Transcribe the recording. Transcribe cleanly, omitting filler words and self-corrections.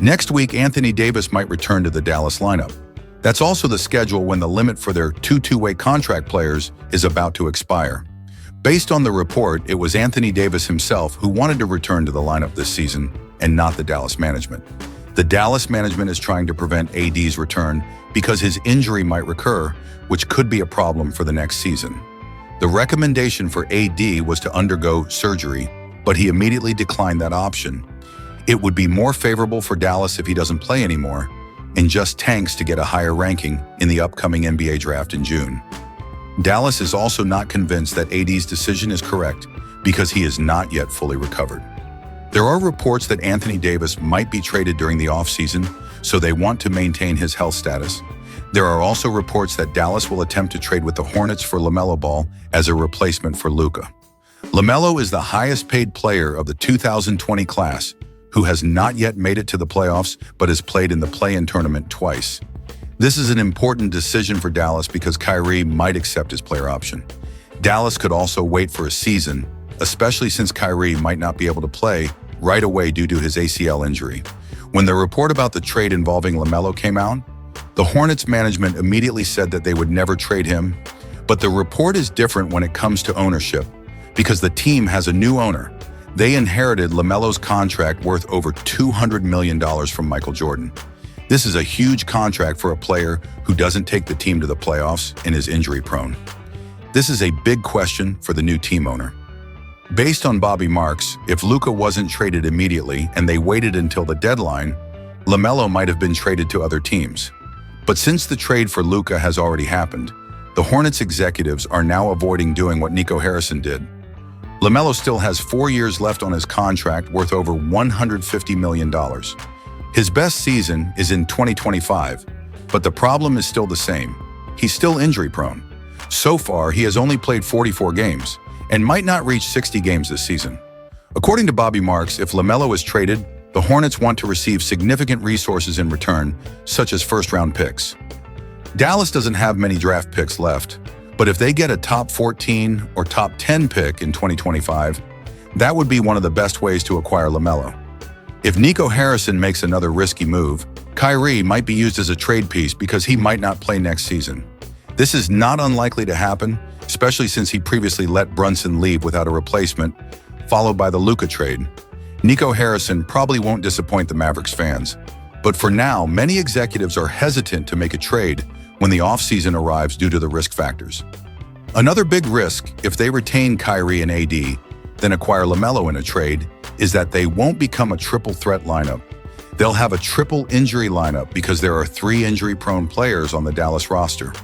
Next week, Anthony Davis might return to the Dallas lineup. That's also the schedule when the limit for their two-way contract players is about to expire. Based on the report, it was Anthony Davis himself who wanted to return to the lineup this season and not the Dallas management. The Dallas management is trying to prevent AD's return because his injury might recur, which could be a problem for the next season. The recommendation for AD was to undergo surgery, but he immediately declined that option. It would be more favorable for Dallas if he doesn't play anymore and just tanks to get a higher ranking in the upcoming NBA draft in June. Dallas is also not convinced that AD's decision is correct because he is not yet fully recovered. There are reports that Anthony Davis might be traded during the offseason, so they want to maintain his health status. There are also reports that Dallas will attempt to trade with the Hornets for LaMelo Ball as a replacement for Luka. LaMelo is the highest-paid player of the 2020 class, who has not yet made it to the playoffs but has played in the play-in tournament twice. This is an important decision for Dallas because Kyrie might accept his player option. Dallas could also wait for a season, especially since Kyrie might not be able to play right away due to his ACL injury. When the report about the trade involving LaMelo came out, the Hornets management immediately said that they would never trade him, but the report is different when it comes to ownership because the team has a new owner. They inherited LaMelo's contract worth over $200 million from Michael Jordan. This is a huge contract for a player who doesn't take the team to the playoffs and is injury-prone. This is a big question for the new team owner. Based on Bobby Marks, if Luka wasn't traded immediately and they waited until the deadline, LaMelo might have been traded to other teams. But since the trade for Luka has already happened, the Hornets executives are now avoiding doing what Nico Harrison did. LaMelo still has 4 years left on his contract worth over $150 million. His best season is in 2025, but the problem is still the same. He's still injury-prone. So far, he has only played 44 games and might not reach 60 games this season. According to Bobby Marks, if LaMelo is traded, the Hornets want to receive significant resources in return, such as first-round picks. Dallas doesn't have many draft picks left, but if they get a top 14 or top 10 pick in 2025, that would be one of the best ways to acquire LaMelo. If Nico Harrison makes another risky move, Kyrie might be used as a trade piece because he might not play next season. This is not unlikely to happen, especially since he previously let Brunson leave without a replacement, followed by the Luka trade. Nico Harrison probably won't disappoint the Mavericks fans, but for now, many executives are hesitant to make a trade when the offseason arrives due to the risk factors. Another big risk, if they retain Kyrie and AD, then acquire LaMelo in a trade, is that they won't become a triple threat lineup. They'll have a triple injury lineup because there are 3 injury-prone players on the Dallas roster.